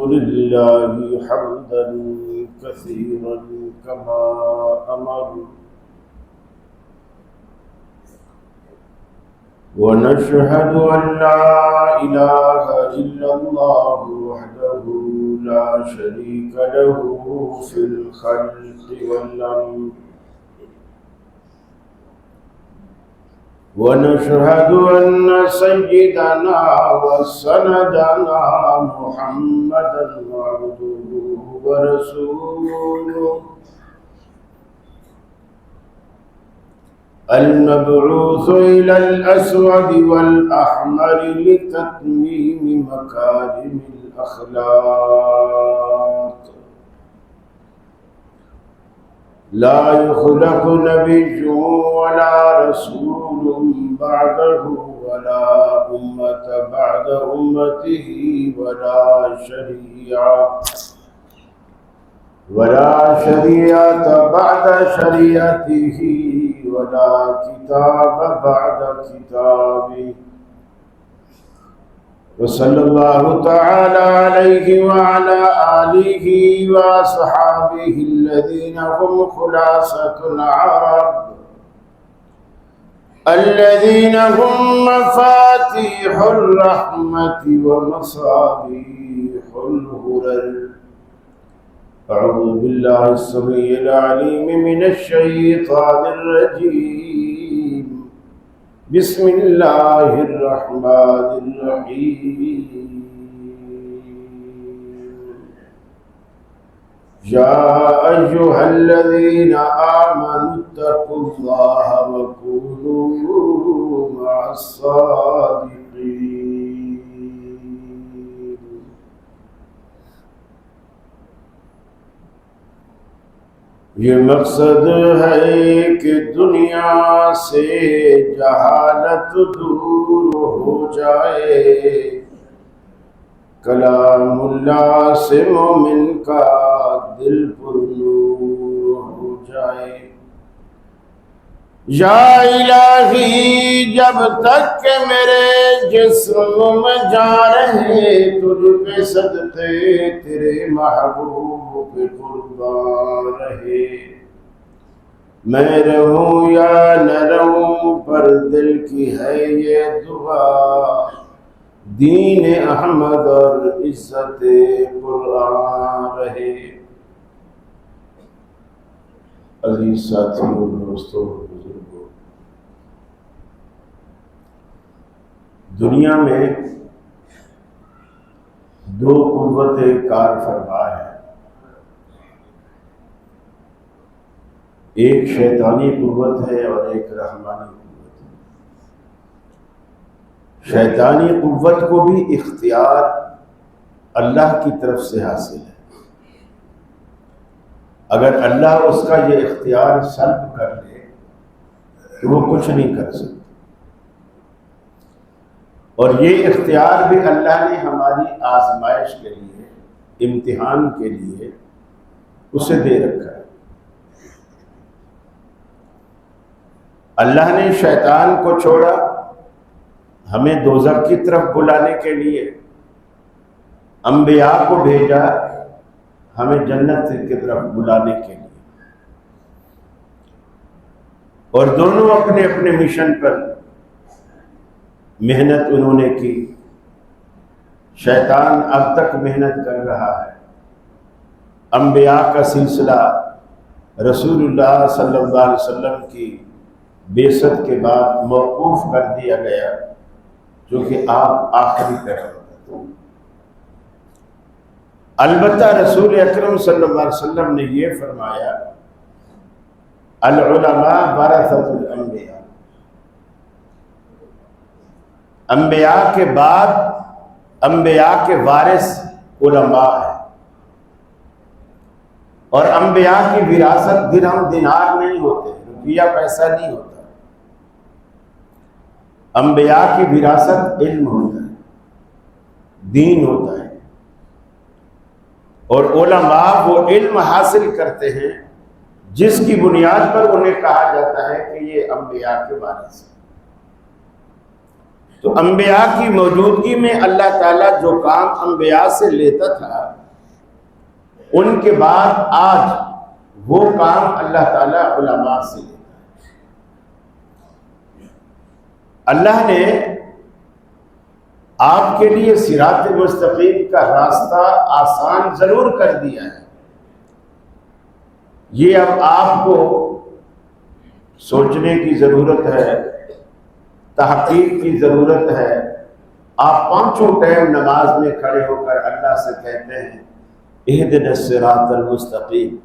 لله حمدا كثيرا كما أمر ونشهد أن لا إله إلا الله وحده لا شريك له في الخلق والأمر ونشهد أن سيدنا وسندنا محمدا عبده ورسوله المبعوث إلى الأسود والأحمر لتتميم مكارم الأخلاق لا يخلق نبي ولا رسول بعده ولا أمة بعد أمته ولا شريعة بعد شريعته ولا كتاب بعد كتابه وصلى الله تعالى عليه وعلى آله وأصحابه الذين هم خلاصة العرب الذين هم مفاتيح الرحمة ومصابيح الغرر. أعوذ بالله السميع العليم من الشيطان الرجيم. بسم الله الرحمن الرحيم. يا أيها الذين آمنوا اتقوا الله وكونوا مع الصادقين. یہ مقصد ہے کہ دنیا سے جہالت دور ہو جائے، کلام اللہ سے مومن کا دل پر نور ہو جائے۔ یا الہی جب تک کہ میرے جسم میں جان رہے، تجھ پہ صدقے تیرے محبوب پہ قربان رہے۔ میں رہوں یا نہ رہوں پر دل کی ہے یہ دعا، دین احمد اور عزت قرآن رہے۔ عزیز ساتھیوں، دوستوں، بزرگوں، دنیا میں دو قوتیں کار فرما ہیں، ایک شیطانی قوت ہے اور ایک رحمانی قوت ہے۔ شیطانی قوت کو بھی اختیار اللہ کی طرف سے حاصل ہے، اگر اللہ اس کا یہ اختیار سلب کر لے تو وہ کچھ نہیں کر سکتا، اور یہ اختیار بھی اللہ نے ہماری آزمائش کے لیے، امتحان کے لیے اسے دے رکھا ہے۔ اللہ نے شیطان کو چھوڑا ہمیں دوزخ کی طرف بلانے کے لیے، انبیاء کو بھیجا ہمیں جنت کی طرف بلانے کے لیے، اور دونوں اپنے اپنے مشن پر محنت انہوں نے کی۔ شیطان اب تک محنت کر رہا ہے، انبیاء کا سلسلہ رسول اللہ صلی اللہ علیہ وسلم کی بعثت کے بعد موقوف کر دیا گیا، جو کہ آپ آخری پیغمبر تھے۔ البتہ رسول اکرم صلی اللہ علیہ وسلم نے یہ فرمایا، العلماء ورثۃ الانبیاء، انبیاء کے بعد انبیاء کے وارث علماء ہیں، اور انبیاء کی وراثت درہم دینار نہیں ہوتے، روپیہ پیسہ نہیں ہوتا، انبیاء کی وراثت علم ہوتا ہے، دین ہوتا ہے، اور علماء وہ علم حاصل کرتے ہیں جس کی بنیاد پر انہیں کہا جاتا ہے کہ یہ انبیاء کے وارث ہیں۔ تو انبیاء کی موجودگی میں اللہ تعالیٰ جو کام انبیاء سے لیتا تھا، ان کے بعد آج وہ کام اللہ تعالیٰ علماء سے لیتا ہے۔ اللہ نے آپ کے لیے صراط مستقیم کا راستہ آسان ضرور کر دیا ہے، یہ اب آپ کو سوچنے کی ضرورت ہے، تحقیق کی ضرورت ہے۔ آپ پانچوں ٹائم نماز میں کھڑے ہو کر اللہ سے کہتے ہیں اہدنا الصراط المستقیم،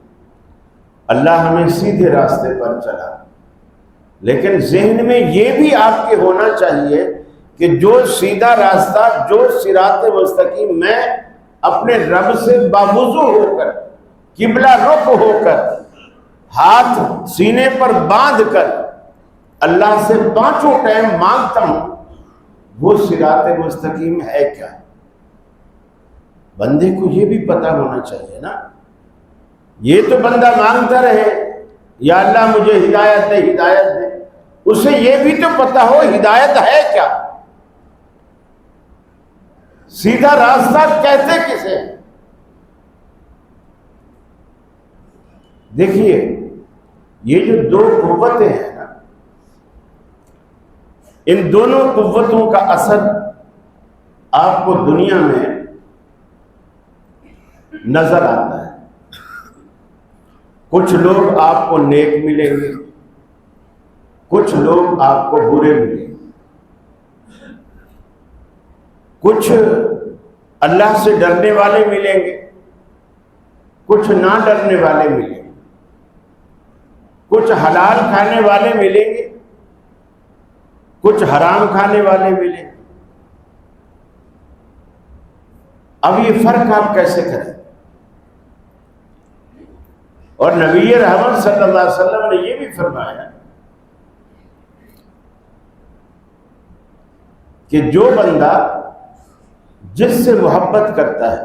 اللہ ہمیں سیدھے راستے پر چلا۔ لیکن ذہن میں یہ بھی آپ کے ہونا چاہیے کہ جو سیدھا راستہ، جو صراط مستقیم میں اپنے رب سے باوضو ہو کر، قبلہ رخ ہو کر، ہاتھ سینے پر باندھ کر اللہ سے پانچوں ٹائم مانگتا ہوں، وہ صراط مستقیم ہے کیا؟ بندے کو یہ بھی پتہ ہونا چاہیے نا۔ یہ تو بندہ مانگتا رہے یا اللہ مجھے ہدایت دے، ہدایت دے، اسے یہ بھی تو پتہ ہو ہدایت ہے کیا، سیدھا راستہ کہتے کسے؟ دیکھیے یہ جو دو قوتیں ہیں نا، ان دونوں قوتوں کا اثر آپ کو دنیا میں نظر آتا ہے۔ کچھ لوگ آپ کو نیک ملیں گے، کچھ لوگ آپ کو برے ملیں گے، کچھ اللہ سے ڈرنے والے ملیں گے، کچھ نہ ڈرنے والے ملیں گے، کچھ حلال کھانے والے ملیں گے، کچھ حرام کھانے والے ملیں گے۔ اب یہ فرق آپ کیسے کریں؟ اور نبی رحمت صلی اللہ علیہ وسلم نے یہ بھی فرمایا کہ جو بندہ جس سے محبت کرتا ہے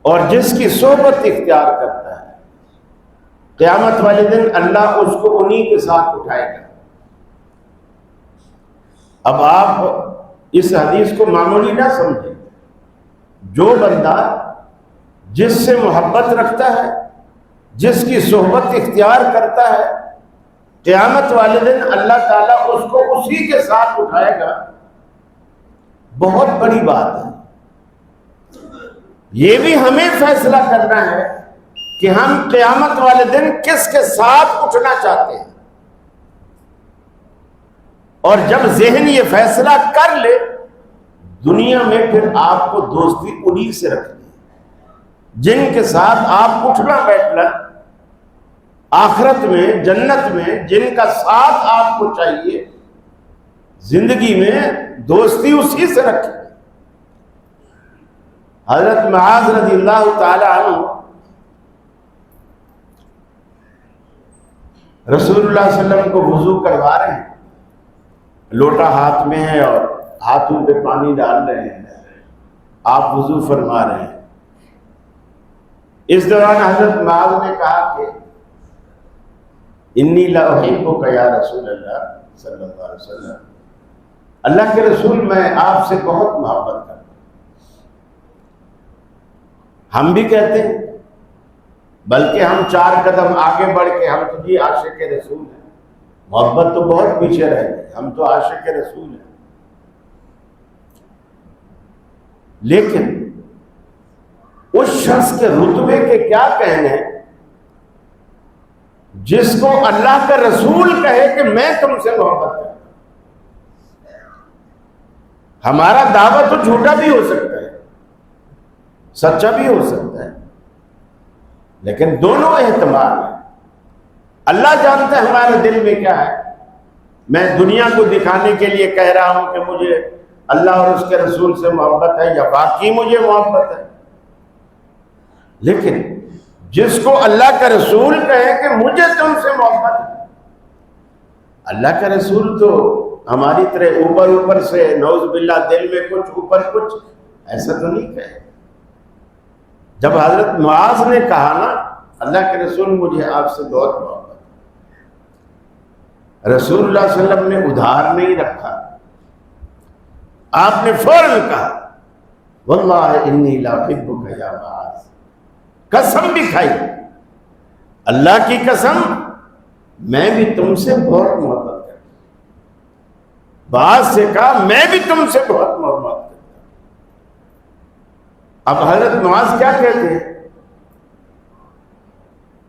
اور جس کی صحبت اختیار کرتا ہے، قیامت والے دن اللہ اس کو انہی کے ساتھ اٹھائے گا۔ اب آپ اس حدیث کو معمولی نہ سمجھیں۔ جو بندہ جس سے محبت رکھتا ہے، جس کی صحبت اختیار کرتا ہے، قیامت والے دن اللہ تعالیٰ اس کو اسی کے ساتھ اٹھائے گا۔ بہت بڑی بات ہے۔ یہ بھی ہمیں فیصلہ کرنا ہے کہ ہم قیامت والے دن کس کے ساتھ اٹھنا چاہتے ہیں، اور جب ذہن یہ فیصلہ کر لے، دنیا میں پھر آپ کو دوستی انہی سے رکھنی ہے جن کے ساتھ آپ اٹھنا بیٹھنا، آخرت میں جنت میں جن کا ساتھ آپ کو چاہیے، زندگی میں دوستی اسی سے رکھیں۔ حضرت معاذ رضی اللہ تعالی عنہ رسول اللہ صلی اللہ علیہ وسلم کو وضو کروا رہے ہیں، لوٹا ہاتھ میں ہے اور ہاتھوں پہ پانی ڈال رہے ہیں، آپ وضو فرما رہے ہیں۔ اس دوران حضرت معاذ نے کہا کہ انی لا احبک یا رسول اللہ صلی اللہ علیہ وسلم، اللہ کے رسول میں آپ سے بہت محبت کرتا ہوں۔ ہم بھی کہتے ہیں، بلکہ ہم 4 قدم آگے بڑھ کے ہم تو جی عاشق رسول ہیں، محبت تو بہت پیچھے رہ گئی، ہم تو عاشق رسول ہیں۔ لیکن اس شخص کے رتبے کے کیا کہنے جس کو اللہ کا رسول کہے کہ میں تم سے محبت کرتا ہوں۔ ہمارا دعویٰ تو جھوٹا بھی ہو سکتا ہے، سچا بھی ہو سکتا ہے، لیکن دونوں احتمال ہیں۔ اللہ جانتا ہے ہمارے دل میں کیا ہے۔ میں دنیا کو دکھانے کے لیے کہہ رہا ہوں کہ مجھے اللہ اور اس کے رسول سے محبت ہے، یا واقعی مجھے محبت ہے۔ لیکن جس کو اللہ کا رسول کہے کہ مجھے تم سے محبت ہے، اللہ کا رسول تو ہماری طرح اوپر سے نعوذ باللہ دل میں کچھ اوپر کچھ ایسا تو نہیں کہے۔ جب حضرت معاذ نے کہا نا اللہ کے رسول مجھے آپ سے بہت محبت ہے، رسول اللہ صلی اللہ علیہ وسلم نے ادھار نہیں رکھا، آپ نے فوراً کہا واللہ انی لاحبک یا معاذ، قسم بھی کھائی، اللہ کی قسم میں بھی تم سے بہت محبت کرتا ہوں۔ بعض سے کہا میں بھی تم سے بہت محبت کرتا ہوں۔ اب حضرت معاذ کیا کہتے ہیں؟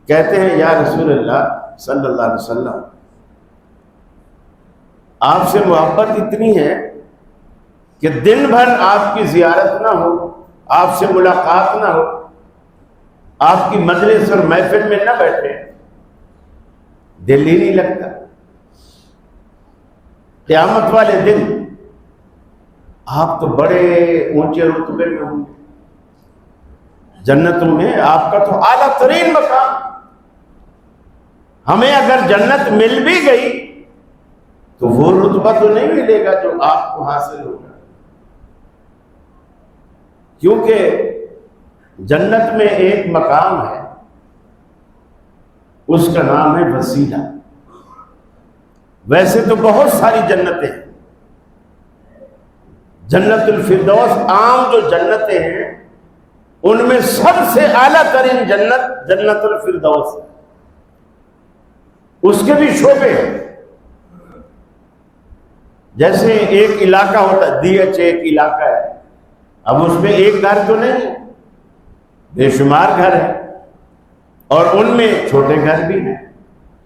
کہتے ہیں یا رسول اللہ صلی اللہ علیہ وسلم، آپ سے محبت اتنی ہے کہ دن بھر آپ کی زیارت نہ ہو، آپ سے ملاقات نہ ہو، آپ کی مجلس اور محفل میں نہ بیٹھے، دل ہی نہیں لگتا۔ قیامت والے دن آپ تو بڑے اونچے رتبے میں ہوں گے، جنتوں میں آپ کا تو اعلیٰ ترین مقام۔ ہمیں اگر جنت مل بھی گئی تو وہ رتبہ تو نہیں ملے گا جو آپ کو حاصل ہوگا، کیونکہ جنت میں ایک مقام ہے، اس کا نام ہے وسیلہ۔ ویسے تو بہت ساری جنتیں ہیں، جنت الفردوس عام جو جنتیں ہیں ان میں سب سے اعلیٰ ترین جنت جنت الفردوس ہے۔ اس کے بھی شعبے ہیں، جیسے ایک علاقہ ہوتا ہے DH ایک علاقہ ہے، اب اس میں ایک گھر تو نہیں ہے، بے شمار گھر ہیں، اور ان میں چھوٹے گھر بھی ہیں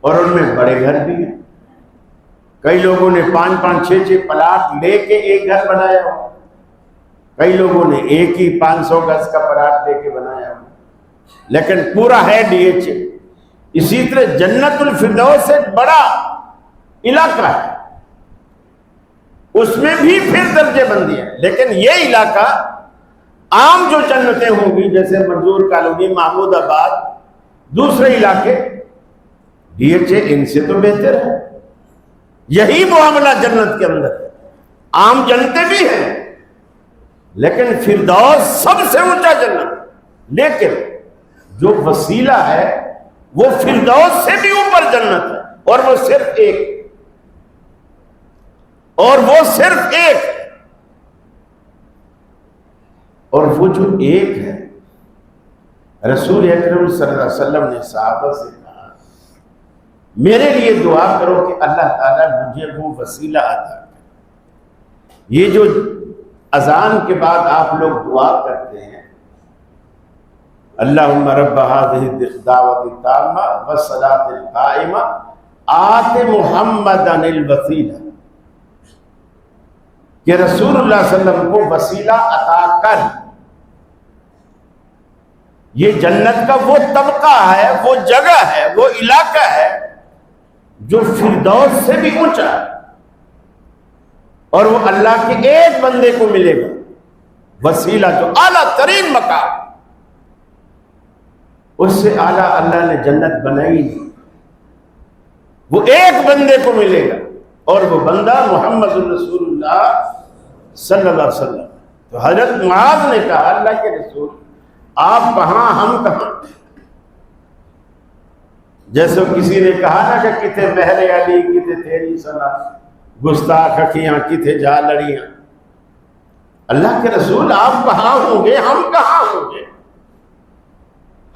اور ان میں بڑے گھر بھی ہیں۔ کئی لوگوں نے 5-5 6-6 پلاٹ لے کے ایک گھر بنایا ہو، کئی لوگوں نے ایک ہی 500 گز کا پلاٹ لے کے بنایا ہو، لیکن پورا ہے DH۔ اسی طرح جنت الفردوس ایک بڑا علاقہ ہے، اس میں بھی پھر درجے بندی ہے، لیکن یہ علاقہ عام جو جنتیں ہوں گی جیسے منظور کالونی، محمود آباد، دوسرے علاقے DH ان سے تو بہتر ہے۔ یہی معاملہ جنت کے اندر ہے، عام جنتیں بھی ہیں لیکن فردوس سب سے اونچا جنت، لیکن جو وسیلہ ہے وہ فردوس سے بھی اوپر جنت ہے، اور وہ صرف ایک، اور وہ صرف ایک، اور وہ جو ایک ہے رسول اکرم صلی اللہ علیہ وسلم نے صحابہ سے کہا میرے لیے دعا کرو کہ اللہ تعالیٰ مجھے وہ وسیلہ عطا کرے۔ یہ جو اذان کے بعد آپ لوگ دعا کرتے ہیں اللہم رب هذه الدعوة التامة والصلاة القائمة آت محمدا الوسیلہ، کہ رسول اللہ صلی اللہ علیہ وسلم کو وسیلہ عطا کر۔ یہ جنت کا وہ طبقہ ہے، وہ جگہ ہے، وہ علاقہ ہے جو فردوس سے بھی اونچا ہے، اور وہ اللہ کے ایک بندے کو ملے گا وسیلہ، جو اعلیٰ ترین مقام، اس سے اعلیٰ اللہ نے جنت بنائی نہیں، وہ ایک بندے کو ملے گا، اور وہ بندہ محمد رسول اللہ صلی اللہ علیہ وسلم۔ تو حضرت معاذ نے کہا اللہ کے رسول آپ کہاں ہم کہاں؟ جیسے کسی نے کہا نا کہ کتے مہر علی کتے تیری صلاح، گستاخ اکھیاں کتے جا لڑیاں۔ اللہ کے رسول آپ کہاں ہوں گے، ہم کہاں ہوں گے؟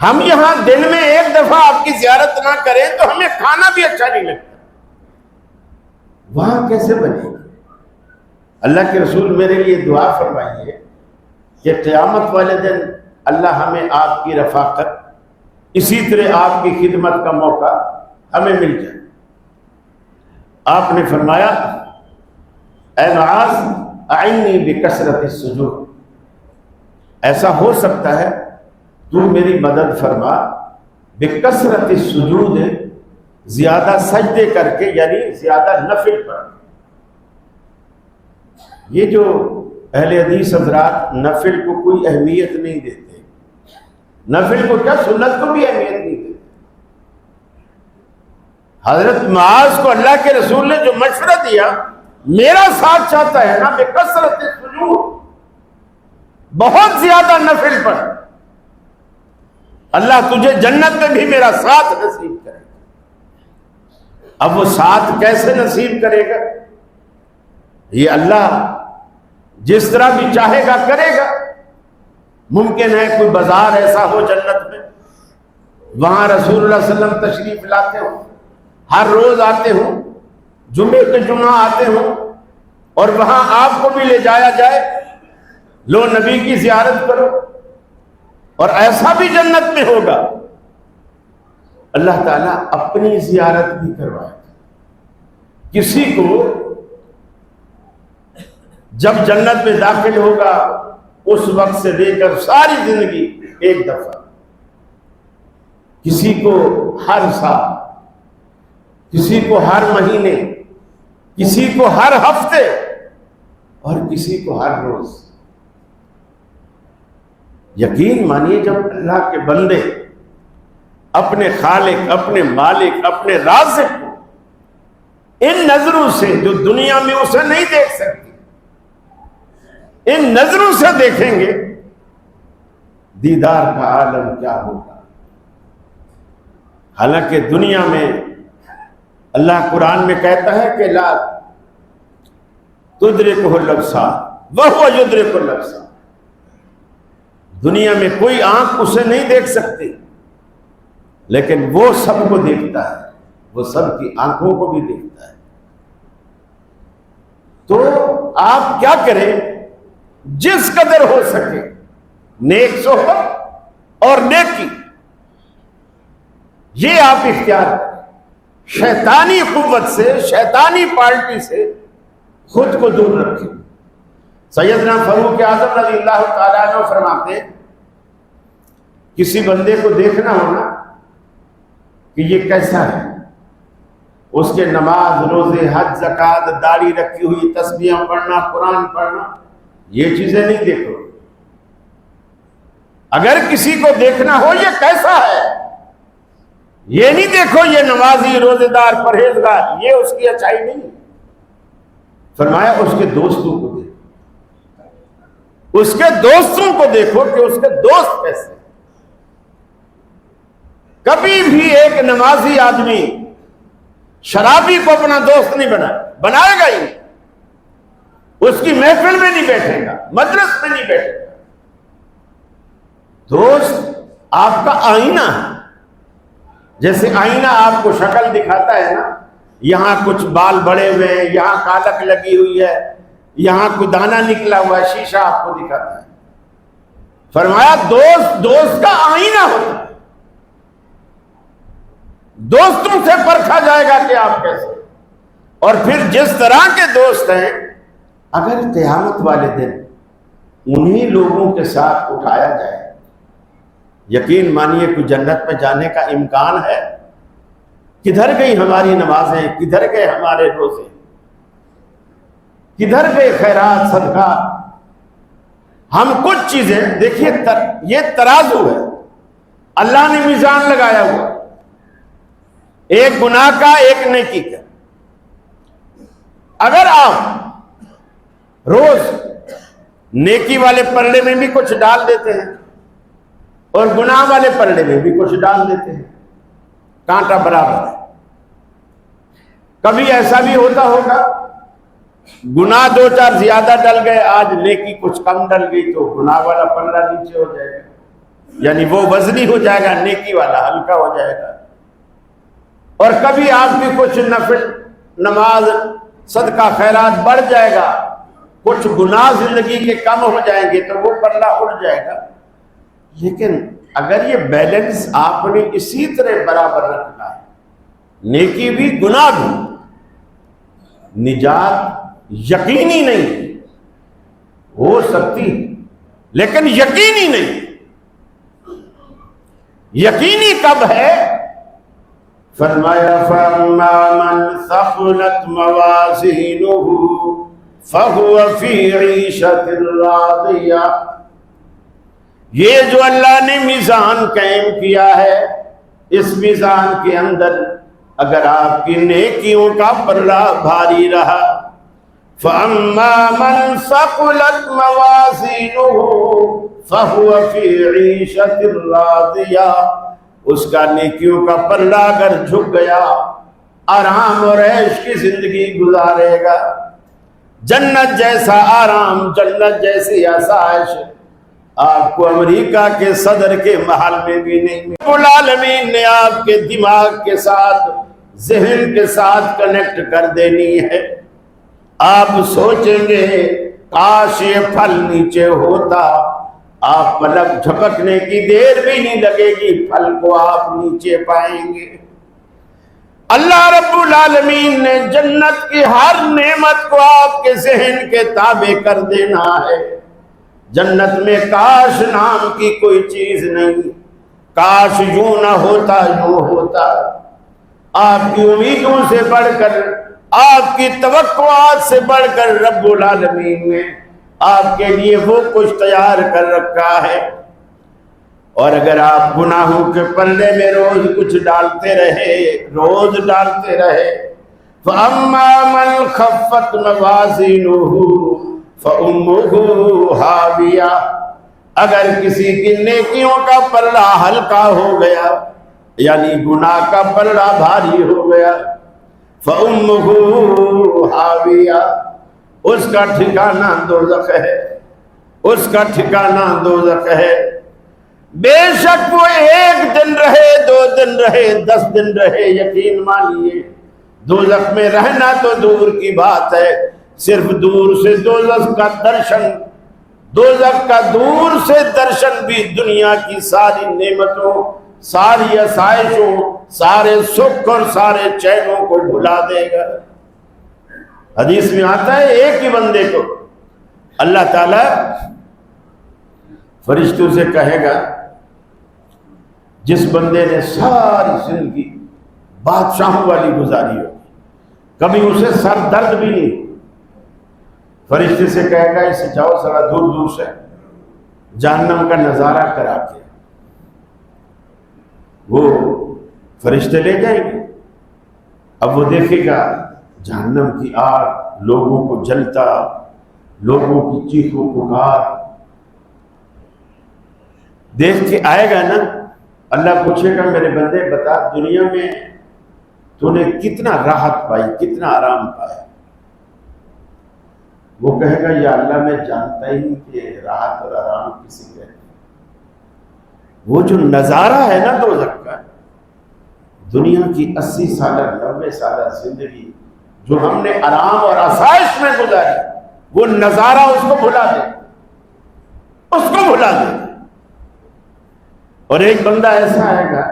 ہم یہاں دن میں ایک دفعہ آپ کی زیارت نہ کریں تو ہمیں کھانا بھی اچھا نہیں لگتا، وہاں کیسے بنے گی؟ اللہ کے رسول میرے لیے دعا فرمائیے کہ قیامت والے دن اللہ ہمیں آپ کی رفاقت، اسی طرح آپ کی خدمت کا موقع ہمیں مل جائے۔ آپ نے فرمایا اے معاذ اعنی بکثرت السجود، ایسا ہو سکتا ہے تو میری مدد فرما بکثرت السجود، زیادہ سجدے کر کے، یعنی زیادہ نفل پر۔ یہ جو اہل حدیث حضرات نفل کو کوئی اہمیت نہیں دیتے، نفل کو کیا سنت کو بھی اہمیت نہیں دیتے۔ حضرت معاذ کو اللہ کے رسول نے جو مشورہ دیا، میرا ساتھ چاہتا ہے نا بکثرت السجود، بہت زیادہ نفل پر، اللہ تجھے جنت میں بھی میرا ساتھ نصیب کرے۔ اب وہ ساتھ کیسے نصیب کرے گا؟ یہ اللہ جس طرح بھی چاہے گا کرے گا۔ ممکن ہے کوئی بازار ایسا ہو جنت میں، وہاں رسول اللہ صلی اللہ علیہ وسلم تشریف لاتے ہوں، ہر روز آتے ہوں، جمعے کے جمعہ آتے ہوں، اور وہاں آپ کو بھی لے جایا جائے، لو نبی کی زیارت کرو، اور ایسا بھی جنت میں ہوگا اللہ تعالیٰ اپنی زیارت بھی کروائے گا۔ کسی کو جب جنت میں داخل ہوگا اس وقت سے لے کر ساری زندگی ایک دفعہ، کسی کو ہر سال، کسی کو ہر مہینے، کسی کو ہر ہفتے، اور کسی کو ہر روز۔ یقین مانیے جب اللہ کے بندے اپنے خالق، اپنے مالک، اپنے رازق کو ان نظروں سے جو دنیا میں اسے نہیں دیکھ سکتی، ان نظروں سے دیکھیں گے، دیدار کا عالم کیا ہوگا۔ حالانکہ دنیا میں اللہ قرآن میں کہتا ہے کہ لا تدرکہ الابصار وہو یدرک الابصار، دنیا میں کوئی آنکھ اسے نہیں دیکھ سکتی، لیکن وہ سب کو دیکھتا ہے، وہ سب کی آنکھوں کو بھی دیکھتا ہے۔ تو آپ کیا کریں؟ جس قدر ہو سکے نیک صحبت اور نیکی یہ آپ اختیار کریں، شیطانی قوت سے، شیطانی پارٹی سے خود کو دور رکھیں۔ سیدنا فاروق اعظم رضی اللہ تعالیٰ عنہ فرماتے ہیں کسی بندے کو دیکھنا ہونا کہ یہ کیسا ہے، اس کے نماز، روزے، حج، زکات، داڑھی رکھی ہوئی، تسبیحاں پڑھنا، قرآن پڑھنا، یہ چیزیں نہیں دیکھو۔ اگر کسی کو دیکھنا ہو یہ کیسا ہے، یہ نہیں دیکھو یہ نمازی، روزے دار، پرہیزگار، یہ اس کی اچھائی نہیں۔ فرمایا اس کے دوستوں کو دیکھو، اس کے دوستوں کو دیکھو کہ اس کے دوست کیسے۔ کبھی بھی ایک نمازی آدمی شرابی کو اپنا دوست نہیں بنائے گا ہی نہیں، اس کی محفل میں نہیں بیٹھے گا، مجلس میں نہیں بیٹھے گا۔ دوست آپ کا آئینہ ہے، جیسے آئینہ آپ کو شکل دکھاتا ہے نا، یہاں کچھ بال بڑے ہوئے ہیں، یہاں کالک لگی ہوئی ہے، یہاں کوئی دانا نکلا ہوا ہے، شیشہ آپ کو دکھاتا ہے۔ فرمایا دوست کا آئینہ ہوتا ہے، دوستوں سے پرکھا جائے گا کہ آپ کیسے۔ اور پھر جس طرح کے دوست ہیں، اگر قیامت والے دن انہی لوگوں کے ساتھ اٹھایا جائے، یقین مانیے کوئی جنت میں جانے کا امکان ہے۔ کدھر گئی ہماری نمازیں، کدھر گئے ہمارے روزے، کدھر گئے خیرات صدقہ؟ ہم کچھ چیزیں دیکھیے، یہ ترازو ہے، اللہ نے میزان لگایا ہوا، ایک گناہ کا ایک نیکی کا۔ اگر آپ روز نیکی والے پلڑے میں بھی کچھ ڈال دیتے ہیں اور گناہ والے پلڑے میں بھی کچھ ڈال دیتے ہیں، کانٹا برابر ہے۔ کبھی ایسا بھی ہوتا ہوگا گناہ دو چار زیادہ ڈل گئے، آج نیکی کچھ کم ڈل گئی تو گناہ والا پلڑا نیچے ہو جائے گا، یعنی وہ وزنی ہو جائے گا، نیکی والا ہلکا ہو جائے گا۔ اور کبھی آپ کی کچھ نفل، نماز، صدقہ، خیرات بڑھ جائے گا، کچھ گناہ زندگی کے کم ہو جائیں گے تو وہ پلڑا اڑ جائے گا۔ لیکن اگر یہ بیلنس آپ نے اسی طرح برابر رکھنا ہے، نیکی بھی گناہ بھی، نجات یقینی نہیں ہو سکتی لیکن یقینی نہیں۔ یقینی کب ہے؟ فرمایا فَأَمَّا مَنْ ثَقُلَتْ مَوَازِينُهُ فَهُوَ فِي عِيشَةٍ رَاضِيَةٍ، یہ جو اللہ نے میزان قائم کیا ہے، اس میزان کے اندر اگر آپ کی نیکیوں کا پلڑا بھاری رہا، فَأَمَّا مَنْ ثَقُلَتْ مَوَازِينُهُ فَهُوَ فِي عِيشَةٍ رَاضِيَةٍ، اس کا نیکیوں کا پلڑا اگر جھک گیا آرام اور عیش کی زندگی گزارے گا. جنت جیسا آرام، جنت جیسی آسائش آپ کو امریکہ کے صدر کے محل میں بھی نہیں ملے. رب العالمین نے آپ کے دماغ کے ساتھ، ذہن کے ساتھ کنیکٹ کر دینی ہے. آپ سوچیں گے کاش یہ پھل نیچے ہوتا، آپ پلک جھپکنے کی دیر بھی نہیں لگے گی، پھل کو آپ نیچے پائیں گے. اللہ رب العالمین نے جنت کی ہر نعمت کو آپ کے ذہن کے تابع کر دینا ہے. جنت میں کاش نام کی کوئی چیز نہیں. کاش یوں نہ ہوتا، یوں ہوتا. آپ کی امیدوں سے بڑھ کر، آپ کی توقعات سے بڑھ کر رب العالمین نے آپ کے لیے وہ کچھ تیار کر رکھا ہے. اور اگر آپ گناہوں کے پلے میں روز کچھ ڈالتے رہے، روز ڈالتے رہے، فَأَمَّا مَنْ خَفَّتْ مَوَازِينُهُ فَأُمُّهُ هَاوِيَةٌ، اگر کسی کی نیکیوں کا پلڑا ہلکا ہو گیا، یعنی گناہ کا پلڑا بھاری ہو گیا، فَأُمُّهُ هَاوِيَةٌ، اس کا ٹھکانہ دوزخ ہے، اس کا ٹھکانہ دوزخ ہے. بے شک وہ 1 دن رہے، 2 دن رہے، 10 دن رہے، یقین مانیے دوزخ میں رہنا تو دور کی بات ہے، صرف دور سے دوزخ کا درشن، دوزخ کا دور سے درشن بھی دنیا کی ساری نعمتوں، ساری آسائشوں، سارے سکھ اور سارے چینوں کو بھلا دے گا. حدیث میں آتا ہے ایک ہی بندے کو اللہ تعالیٰ فرشتوں سے کہے گا، جس بندے نے ساری زندگی بادشاہوں والی گزاری ہو، کبھی اسے سر درد بھی نہیں، فرشتے سے کہے گا اسے جاؤ ذرا دور دور سے جہنم کا نظارہ کرا کے. وہ فرشتے لے جائیں گے. اب وہ دیکھے گا جہنم کی آگ، لوگوں کو جلتا، لوگوں کی چیخ و پکار دیکھ کے آئے گا نا. اللہ پوچھے گا میرے بندے بتا دنیا میں تو نے کتنا راحت پائی، کتنا آرام پایا؟ وہ کہے گا یا اللہ میں جانتا ہی نہیں کہ راحت اور آرام کسی کہتے ہیں. وہ جو نظارہ ہے نا دوزخ کا، دنیا کی 80 سالہ 90 سالہ زندگی جو ہم نے آرام اور آسائش میں گزاری، وہ نظارہ اس کو بھلا دے، اس کو بھلا دے. اور ایک بندہ ایسا آئے گا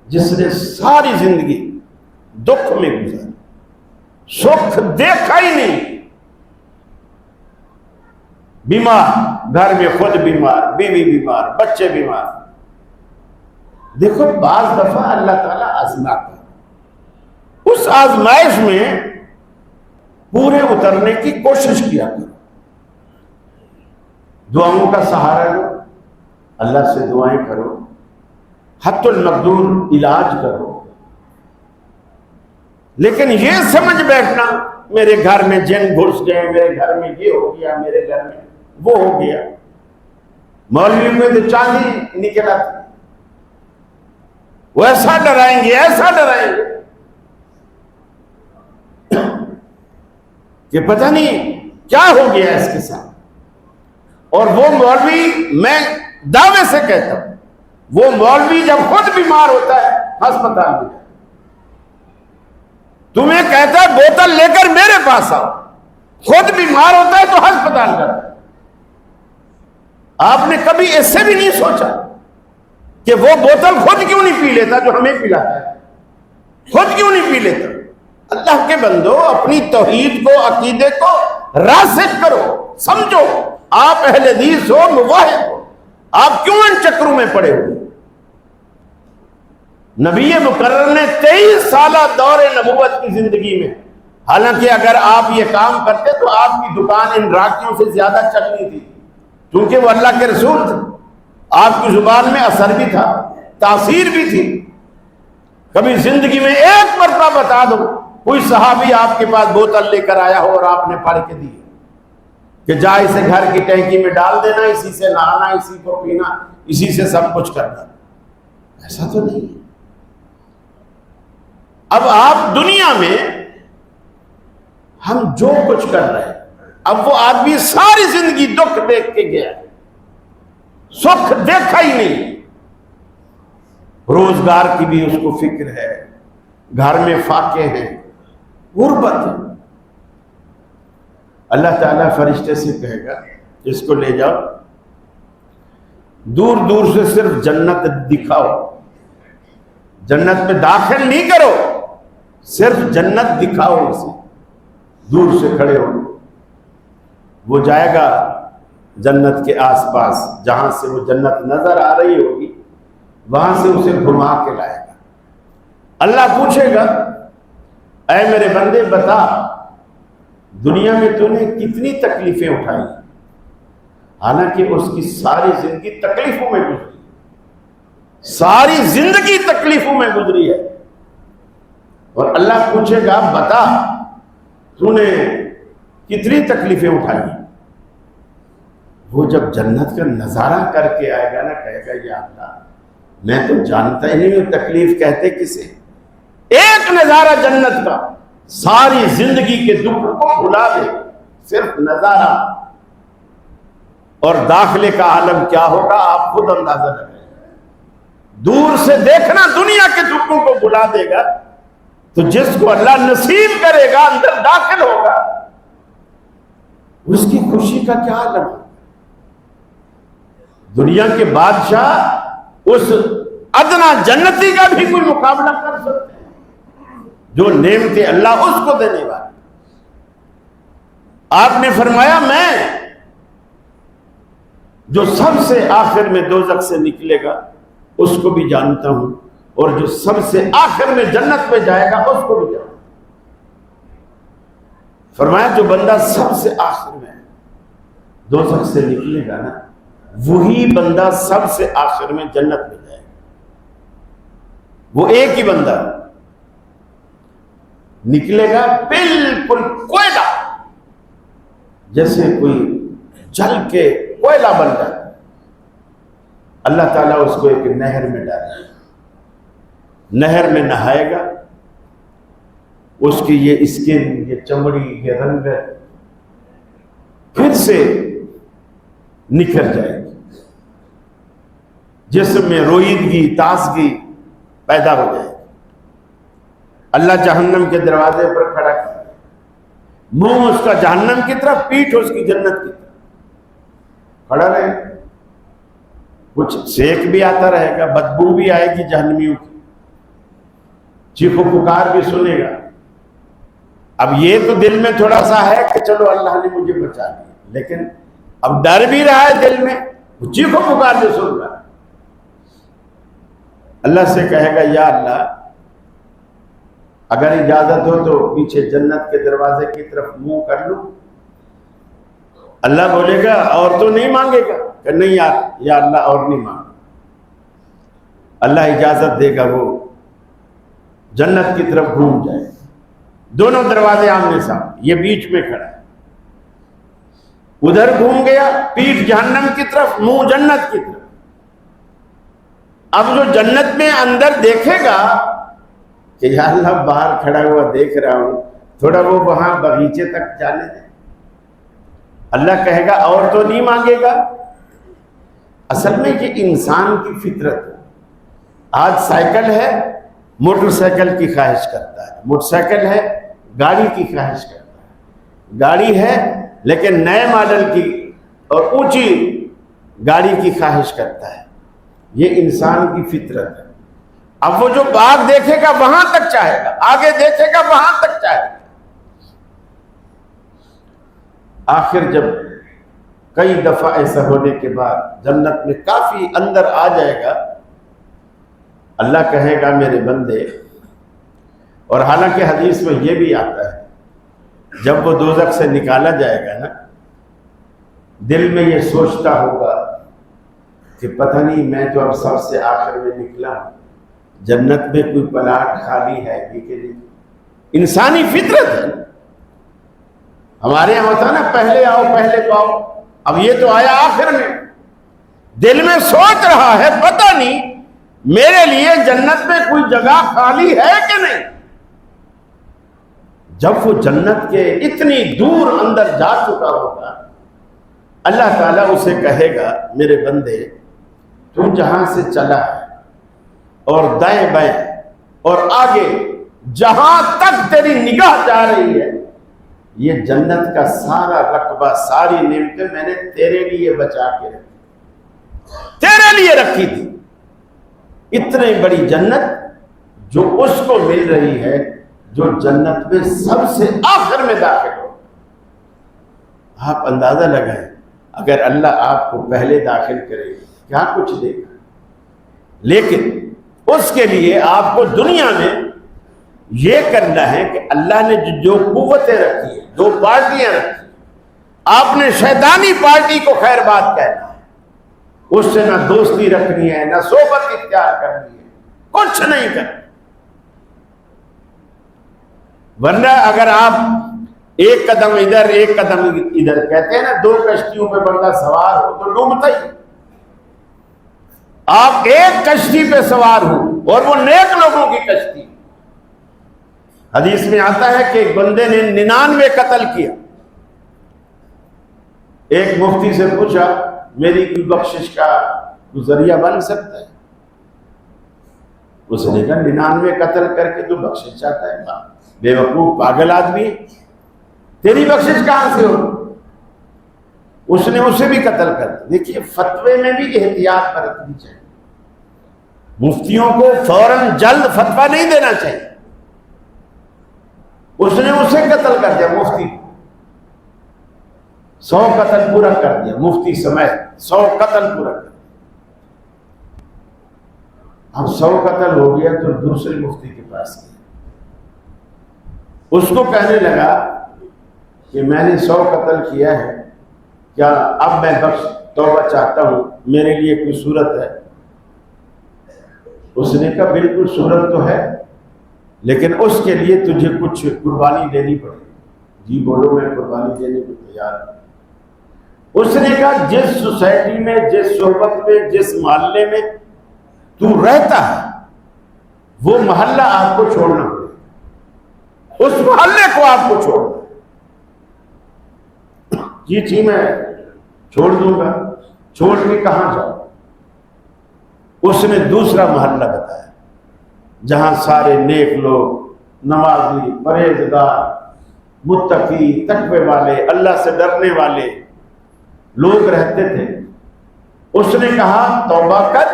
جس نے ساری زندگی دکھ میں گزاری، سکھ دیکھا ہی نہیں، بیمار، گھر میں خود بیمار، بیوی بیمار، بچے بیمار. دیکھو بعض دفعہ اللہ تعالیٰ آزماتا ہے، اس آزمائش میں پورے اترنے کی کوشش کیا کرو. دعاؤں کا سہارا لو، اللہ سے دعائیں کرو، حت المقدور علاج کرو. لیکن یہ سمجھ بیٹھنا میرے گھر میں جن گھس گئے، میرے گھر میں یہ ہو گیا، میرے گھر میں وہ ہو گیا. مولوی میں تو چاندی نکل آتی، وہ ایسا ڈرائیں گے، ایسا ڈرائیں گے کہ پتہ نہیں کیا ہو گیا اس کے ساتھ. اور وہ مولوی، میں دعوے سے کہتا ہوں، وہ مولوی جب خود بیمار ہوتا ہے ہسپتال میں تمہیں کہتا ہے بوتل لے کر میرے پاس آؤ، خود بیمار ہوتا ہے تو ہسپتال جاتا ہے. آپ نے کبھی اس سے بھی نہیں سوچا کہ وہ بوتل خود کیوں نہیں پی لیتا جو ہمیں پلاتا ہے؟ خود کیوں نہیں پی لیتا؟ اللہ کے بندو، اپنی توحید کو، عقیدے کو راسخ کرو، سمجھو. آپ اہل حدیث ہو، موحد ہو، آپ کیوں ان چکروں میں پڑے ہوئے؟ نبی مکرم نے 23 سالہ دور نبوت کی زندگی میں، حالانکہ اگر آپ یہ کام کرتے تو آپ کی دکان ان راکیوں سے زیادہ چلنی تھی، کیونکہ وہ اللہ کے رسول تھے. آپ کی زبان میں اثر بھی تھا، تاثیر بھی تھی. کبھی زندگی میں ایک مرتبہ بتا دو کوئی صحابی آپ کے پاس بوتل لے کر آیا ہو اور آپ نے پڑھ کے دی کہ جا اسے گھر کی ٹینکی میں ڈال دینا، اسی سے نہانا، اسی کو پینا، اسی سے سب کچھ کرنا. ایسا تو نہیں. اب آپ دنیا میں ہم جو کچھ کر رہے ہیں، اب وہ آدمی ساری زندگی دکھ دیکھ کے گیا، سکھ دیکھا ہی نہیں، روزگار کی بھی اس کو فکر ہے، گھر میں فاقے ہیں، غربت ہے۔ اللہ تعالیٰ فرشتے سے کہے گا اس کو لے جاؤ، دور دور سے صرف جنت دکھاؤ، جنت میں داخل نہیں کرو، صرف جنت دکھاؤ اسے، دور سے کھڑے ہو۔ وہ جائے گا جنت کے آس پاس، جہاں سے وہ جنت نظر آ رہی ہوگی وہاں سے اسے گھما کے لائے گا۔ اللہ پوچھے گا اے میرے بندے بتا دنیا میں تو نے کتنی تکلیفیں اٹھائی، حالانکہ اس کی ساری زندگی تکلیفوں میں گزری، ساری زندگی تکلیفوں میں گزری ہے، اور اللہ پوچھے گا بتا تو نے کتنی تکلیفیں اٹھائی۔ وہ جب جنت کا نظارہ کر کے آئے گا نا، کہے گا یا اللہ میں تو جانتا ہی نہیں ہوں تکلیف کہتے کسے، ایک نظارہ جنت کا ساری زندگی کے دکھ کو بھلا دے، صرف نظارہ، اور داخلے کا عالم کیا ہوگا آپ خود اندازہ لگائیں۔ دور سے دیکھنا دنیا کے دکھوں کو بھلا دے گا، تو جس کو اللہ نصیب کرے گا اندر داخل ہوگا، اس کی خوشی کا کیا عالم ہے۔ دنیا کے بادشاہ اس ادنا جنتی کا بھی کوئی مقابلہ کر سکتے ہیں جو نعمتیں اللہ اس کو دینے والا۔ آپ نے فرمایا میں جو سب سے آخر میں دوزخ سے نکلے گا اس کو بھی جانتا ہوں، اور جو سب سے آخر میں جنت میں جائے گا اس کو بھی جانتا ہوں۔ فرمایا جو بندہ سب سے آخر میں دوزخ سے نکلے گا نا، وہی بندہ سب سے آخر میں جنت میں جائے گا۔ وہ ایک ہی بندہ نکلے گا بالکل کوئلہ، جیسے کوئی جل کے کوئلہ بن جائے۔ اللہ تعالیٰ اس کو ایک نہر میں ڈالے گا، نہر میں نہائے گا، اس کی یہ اسکن، یہ چمڑی، یہ رنگت پھر سے نکھر جائے گی، جسم میں روئیدگی، تازگی پیدا ہو جائے گی۔ اللہ جہنم کے دروازے پر کھڑا کر، منہ اس کا جہنم کی طرف، پیٹھ اس کی جنت کی طرف کھڑا رہے، کچھ سیک بھی آتا رہے گا، بدبو بھی آئے گی جہنمیوں کی، چیخ و پکار بھی سنے گا۔ اب یہ تو دل میں تھوڑا سا ہے کہ چلو اللہ نے مجھے بچا لیا، لیکن اب ڈر بھی رہا ہے دل میں، وہ چیخ و پکار بھی سن رہا ہے۔ اللہ سے کہے گا یا اللہ اگر اجازت ہو تو پیچھے جنت کے دروازے کی طرف منہ کر لوں۔ اللہ بولے گا اور تو نہیں مانگے گا، کہ نہیں یار یا اللہ اور نہیں مانگا۔ اللہ اجازت دے گا، وہ جنت کی طرف گھوم جائے، دونوں دروازے آمنے سامنے، یہ بیچ میں کھڑا ہے، ادھر گھوم گیا، پیٹھ جہنم کی طرف، منہ جنت کی طرف۔ اب جو جنت میں اندر دیکھے گا کہ یا اللہ باہر کھڑا ہوا دیکھ رہا ہوں، تھوڑا وہ وہاں باغیچے تک جانے دیں۔ اللہ کہے گا اور تو نہیں مانگے گا۔ اصل میں یہ انسان کی فطرت ہے۔ آج سائیکل ہے، موٹر سائیکل کی خواہش کرتا ہے، موٹر سائیکل ہے گاڑی کی خواہش کرتا ہے، گاڑی ہے لیکن نئے ماڈل کی اور اونچی گاڑی کی خواہش کرتا ہے۔ یہ انسان کی فطرت ہے۔ اب وہ جو باغ دیکھے گا وہاں تک چاہے گا، آگے دیکھے گا وہاں تک چاہے گا۔ آخر جب کئی دفعہ ایسا ہونے کے بعد جنت میں کافی اندر آ جائے گا، اللہ کہے گا میرے بندے، اور حالانکہ حدیث میں یہ بھی آتا ہے جب وہ دوزخ سے نکالا جائے گا نا، دل میں یہ سوچتا ہوگا کہ پتہ نہیں میں تو اب سب سے آخر میں نکلا ہوں، جنت میں کوئی پلاٹ خالی ہے کہ نہیں۔ انسانی فطرت ہے، ہمارے یہاں ہوتا نا پہلے آؤ پہلے پاؤ، اب یہ تو آیا آخر میں، دل میں سوچ رہا ہے پتہ نہیں میرے لیے جنت میں کوئی جگہ خالی ہے کہ نہیں۔ جب وہ جنت کے اتنی دور اندر جا چکا ہوگا، اللہ تعالیٰ اسے کہے گا میرے بندے تو جہاں سے چلا ہے اور دائیں بائیں اور آگے جہاں تک تیری نگاہ جا رہی ہے، یہ جنت کا سارا رقبہ، ساری نعمتیں میں نے تیرے لیے بچا کے رکھی، تیرے لیے رکھی تھی۔ اتنی بڑی جنت جو اس کو مل رہی ہے جو جنت میں سب سے آخر میں داخل ہو۔ آپ اندازہ لگائیں اگر اللہ آپ کو پہلے داخل کرے کیا کچھ دے گا، لیکن اس کے لیے آپ کو دنیا میں یہ کرنا ہے کہ اللہ نے جو قوتیں رکھی ہیں، جو پارٹیاں رکھی، آپ نے شیطانی پارٹی کو خیر بات کہنا ہے، اس سے نہ دوستی رکھنی ہے، نہ صحبت اختیار کرنی ہے، کچھ نہیں کرنا۔ ورنہ اگر آپ ایک قدم ادھر ایک قدم ادھر، کہتے ہیں نا دو کشتیوں پہ بندہ سوار ہو تو ڈوبتا ہی۔ آپ ایک کشتی پہ سوار ہو اور وہ نیک لوگوں کی کشتی۔ حدیث میں آتا ہے کہ ایک بندے نے 99 قتل کیا، ایک مفتی سے پوچھا میری کوئی بخشش کا ذریعہ بن سکتا ہے؟ اس نے کہا 99 قتل کر کے تو بخشش چاہتا ہے؟ بے وقوف پاگل آدمی، تیری بخشش کہاں سے ہو؟ اس نے اسے بھی قتل کر دیا۔ دیکھیے فتوے میں بھی احتیاط برتنی چاہیے، مفتیوں کو فوراً جلد فتویٰ نہیں دینا چاہیے۔ اس نے اسے قتل کر دیا، مفتی 100 قتل پورا کر دیا، مفتی سمیت 100 قتل پورا کر دیا۔ اب 100 قتل ہو گیا تو دوسرے مفتی کے پاس گیا، اس کو کہنے لگا کہ میں نے 100 قتل کیا ہے، کیا اب میں توبہ چاہتا ہوں، میرے لیے کوئی صورت ہے؟ اس نے کہا بالکل صورت تو ہے، لیکن اس کے لیے تجھے کچھ قربانی دینی پڑے گی۔ جی بولو، میں قربانی دینے کو تیار ہوں۔ اس نے کہا جس سوسائٹی میں، جس صحبت میں، جس محلے میں تو رہتا ہے وہ محلہ آپ کو چھوڑنا پڑے، اس محلے کو آپ کو چھوڑنا۔ جی میں چھوڑ دوں گا۔ چھوڑ کے کہاں جاؤ؟ اس نے دوسرا محلہ بتایا جہاں سارے نیک لوگ، نمازی، پرہیزگار، متقی، تقوی والے، اللہ سے ڈرنے والے لوگ رہتے تھے۔ اس نے کہا توبہ کر،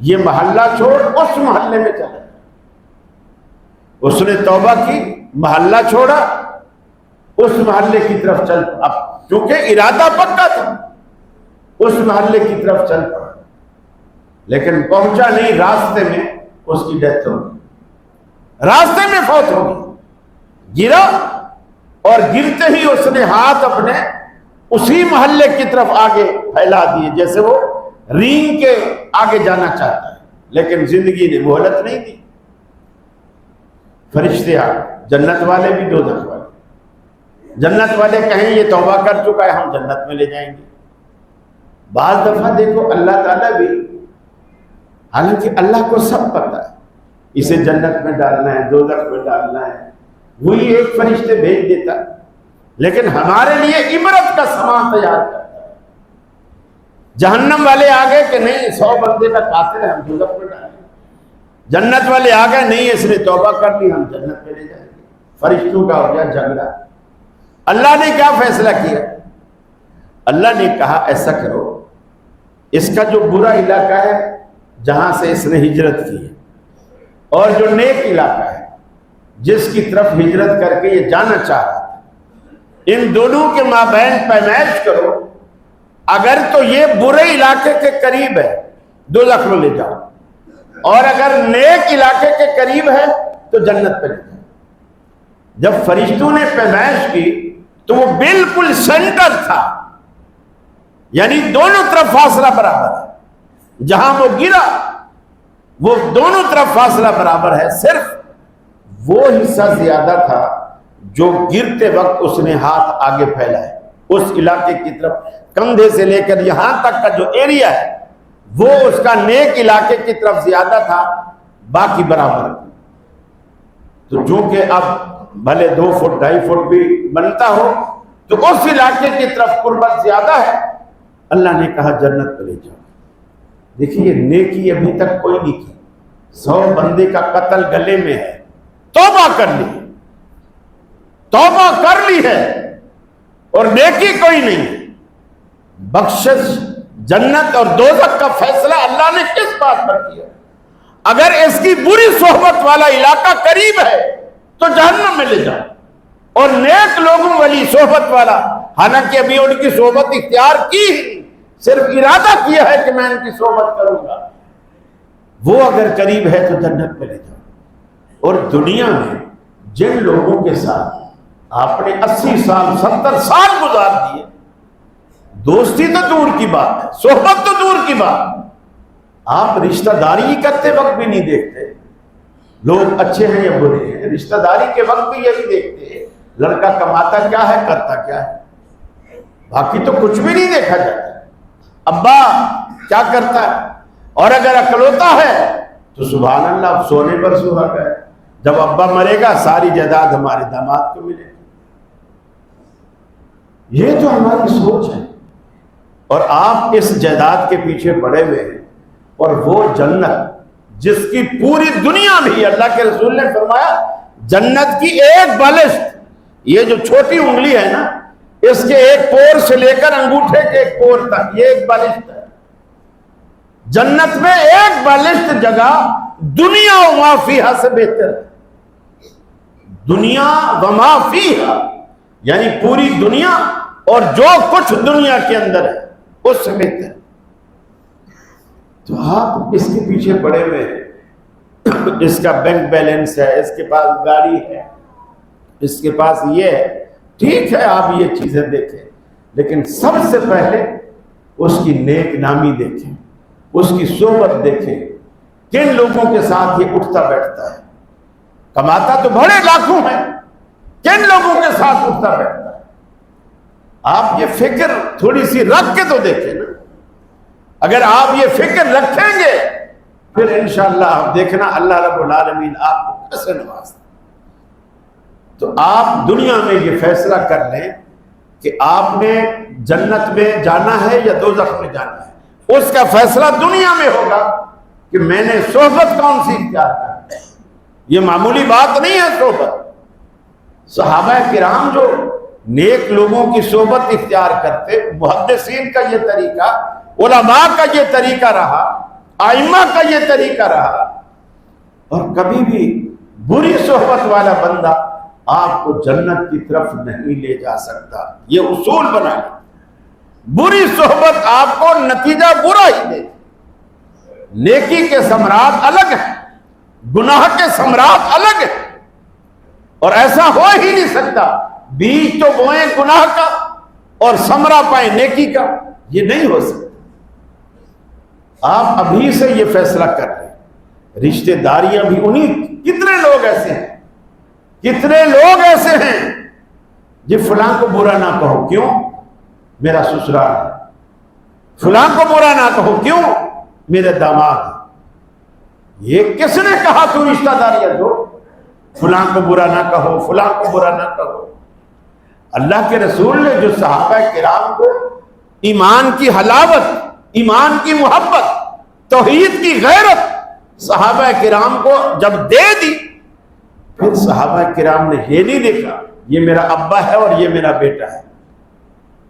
یہ محلہ چھوڑ، اس محلے میں چلا۔ اس نے توبہ کی، محلہ چھوڑا، اس محلے کی طرف چل۔ اب کیونکہ ارادہ پکا تھا، اس محلے کی طرف چل پڑا، لیکن پہنچا نہیں، راستے میں اس کی ڈیتھ ہو گئی، راستے میں فوت ہو گئی۔ گرا اور گرتے ہی اس نے ہاتھ اپنے اسی محلے کی طرف آگے پھیلا دیے، جیسے وہ رینگ کے آگے جانا چاہتا ہے، لیکن زندگی نے مہلت نہیں دی۔ فرشتے آ گئے، جنت والے بھی، دوزخ والے۔ جنت والے کہیں یہ توبہ کر چکا ہے، ہم جنت میں لے جائیں گے۔ بعض دفعہ دیکھو اللہ تعالیٰ بھی، حالانکہ اللہ کو سب پتہ ہے اسے جنت میں ڈالنا ہے، دوزخ میں ڈالنا ہے، وہی ایک فرشتے بھیج دیتا، لیکن ہمارے لیے عبرت کا سامان تیار کرتا ہے۔ جہنم والے آ گئے کہ نہیں 100 بندے کا قاتل ہے، ہم دوزخ میں ڈالیں گے۔ جنت والے آ گئے، نہیں اس نے توبہ کر لی، ہم جنت میں لے جائیں گے۔ فرشتوں کا ہو گیا جھگڑا۔ اللہ نے کیا فیصلہ کیا؟ اللہ نے کہا ایسا کرو، اس کا جو برا علاقہ ہے جہاں سے اس نے ہجرت کی ہے، اور جو نیک علاقہ ہے جس کی طرف ہجرت کر کے یہ جانا چاہ رہا تھا، ان دونوں کے مابین پیمائش کرو، اگر تو یہ برے علاقے کے قریب ہے دوزخ میں لے جاؤ، اور اگر نیک علاقے کے قریب ہے تو جنت پہ لے جاؤ۔ جب فرشتوں نے پیمائش کی تو وہ بالکل سینٹر تھا، یعنی دونوں طرف فاصلہ برابر ہے، جہاں وہ گرا وہ دونوں طرف فاصلہ برابر ہے، صرف وہ حصہ زیادہ تھا جو گرتے وقت اس نے ہاتھ آگے پھیلا ہے، اس علاقے کی طرف، کندھے سے لے کر یہاں تک کا جو ایریا ہے وہ اس کا نیک علاقے کی طرف زیادہ تھا، باقی برابر۔ تو چونکہ اب بھلے 2 فٹ 2.5 فٹ بھی بنتا ہو تو اس علاقے کی طرف قربت زیادہ ہے. اللہ نے کہا جنت پہ لے جاؤ. دیکھیے نیکی ابھی تک کوئی نہیں کی. 100 بندے کا قتل گلے میں ہے, توبہ کر لی, توبہ کر لی ہے, اور نیکی کوئی نہیں. بخشش, جنت اور دوزخ کا فیصلہ اللہ نے کس بات پر کیا؟ اگر اس کی بری صحبت والا علاقہ قریب ہے تو جہنم میں لے جاؤ, اور نیک لوگوں والی صحبت والا, حالانکہ ابھی ان کی صحبت اختیار کی ہی, صرف ارادہ کیا ہے کہ میں ان کی صحبت کروں گا, وہ اگر قریب ہے تو جنت میں لے جاؤ. اور دنیا میں جن لوگوں کے ساتھ آپ نے 80 سال 70 سال گزار دیے, دوستی تو دور کی بات ہے, صحبت تو دور کی بات, آپ رشتہ داری کرتے وقت بھی نہیں دیکھتے لوگ اچھے ہیں یا برے ہیں. رشتہ داری کے وقت بھی یہی دیکھتے ہیں لڑکا کماتا کیا ہے, کرتا کیا ہے, باقی تو کچھ بھی نہیں دیکھا جاتا. ابا کیا کرتا ہے, اور اگر اکلوتا ہے تو سبحان اللہ سونے پر سہاگا ہے. جب ابا مرے گا ساری جائیداد ہمارے داماد کو ملے گی. یہ تو ہماری سوچ ہے, اور آپ اس جائیداد کے پیچھے پڑے ہوئے ہیں. اور وہ جنت جس کی پوری دنیا بھی, اللہ کے رسول نے فرمایا جنت کی ایک بالشت, یہ جو چھوٹی انگلی ہے نا, اس کے ایک پور سے لے کر انگوٹھے کے ایک پور تک, یہ ایک بالشت ہے. جنت میں ایک بالشت جگہ دنیا و ما فیہا سے بہتر ہے. دنیا و ما فیہا یعنی پوری دنیا اور جو کچھ دنیا کے اندر ہے اس سے بہتر ہے. تو آپ اس کے پیچھے پڑے ہوئے ہیں. اس کا بینک بیلنس ہے, اس کے پاس گاڑی ہے, اس کے پاس یہ ہے, ٹھیک ہے آپ یہ چیزیں دیکھیں, لیکن سب سے پہلے اس کی نیک نامی دیکھیں, اس کی صحبت دیکھیں, کن لوگوں کے ساتھ یہ اٹھتا بیٹھتا ہے. کماتا تو بڑے لاکھوں ہیں, کن لوگوں کے ساتھ اٹھتا بیٹھتا ہے. آپ یہ فکر تھوڑی سی رکھ کے تو دیکھیں نا. اگر آپ یہ فکر رکھیں گے پھر انشاءاللہ آپ دیکھنا اللہ رب العالمین آپ کو کیسے نوازتا. تو آپ دنیا میں یہ فیصلہ کر لیں کہ آپ نے جنت میں جانا ہے یا دوزخ میں جانا ہے. اس کا فیصلہ دنیا میں ہوگا کہ میں نے صحبت کون سی اختیار کرنی ہے. یہ معمولی بات نہیں ہے صحبت. صحابہ کرام جو نیک لوگوں کی صحبت اختیار کرتے, محدثین کا یہ طریقہ, علماء کا یہ طریقہ رہا, ائمہ کا یہ طریقہ رہا. اور کبھی بھی بری صحبت والا بندہ آپ کو جنت کی طرف نہیں لے جا سکتا. یہ اصول بنا لیں. بری صحبت آپ کو نتیجہ برا ہی دے. نیکی کے ثمرات الگ ہیں, گناہ کے ثمرات الگ ہیں, اور ایسا ہو ہی نہیں سکتا بیج تو بوئیں گناہ کا اور ثمرہ پائیں نیکی کا. یہ نہیں ہو سکتا. آپ ابھی سے یہ فیصلہ کر لیں. رشتہ داریاں بھی انہیں, کتنے لوگ ایسے ہیں, کتنے لوگ ایسے ہیں جی فلاں کو برا نہ کہو, کیوں, میرا سسرال ہے. فلاں کو برا نہ کہو, کیوں, میرے داماد ہے. یہ کس نے کہا تو رشتہ داریاں دو؟ فلاں کو برا نہ کہو, فلاں کو برا نہ کہو. اللہ کے رسول نے جو صحابہ کرام کو ایمان کی حلاوت, ایمان کی محبت, توحید کی غیرت صحابہ کرام کو جب دے دی, پھر صحابہ کرام نے یہ نہیں دیکھا یہ میرا ابا ہے اور یہ میرا بیٹا ہے.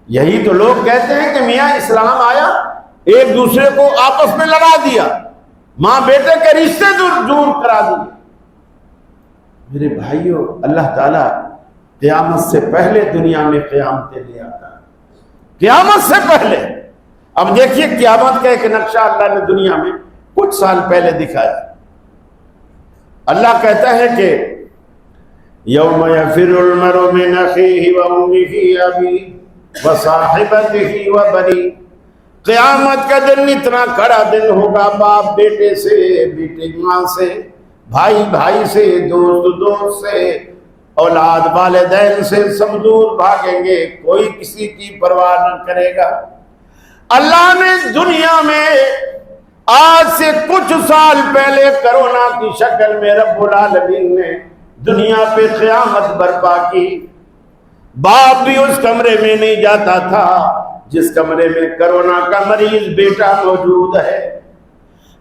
یہی تو لوگ کہتے ہیں کہ میاں اسلام آیا, ایک دوسرے کو آپس میں لڑا دیا, ماں بیٹے کے رشتے دور کرا دیے. میرے بھائیوں, اللہ تعالیٰ قیامت سے پہلے دنیا میں قیامتیں لے آتا ہے, قیامت سے پہلے. اب دیکھیے قیامت کا ایک نقشہ اللہ نے دنیا میں کچھ سال پہلے دکھایا. اللہ کہتا ہے کہ یوم یفر المرء من اخیہ وامہ وابیہ وصاحبتہ وبنیہ. قیامت کا دن اتنا کڑا دن ہوگا, باپ بیٹے سے, بیٹے ماں سے, بھائی بھائی سے, دوست دوست سے, اولاد والدین سے, سب دور بھاگیں گے, کوئی کسی کی پرواہ نہ کرے گا. اللہ نے دنیا میں آج سے کچھ سال پہلے کرونا کی شکل میں رب العالمین نے دنیا پہ قیامت برپا کی۔ باپ بھی اس کمرے میں نہیں جاتا تھا جس کمرے میں کرونا کا مریض بیٹا موجود ہے،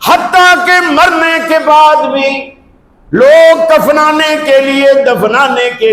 حتیٰ کہ مرنے کے بعد بھی لوگ کفنانے کے لیے، دفنانے کے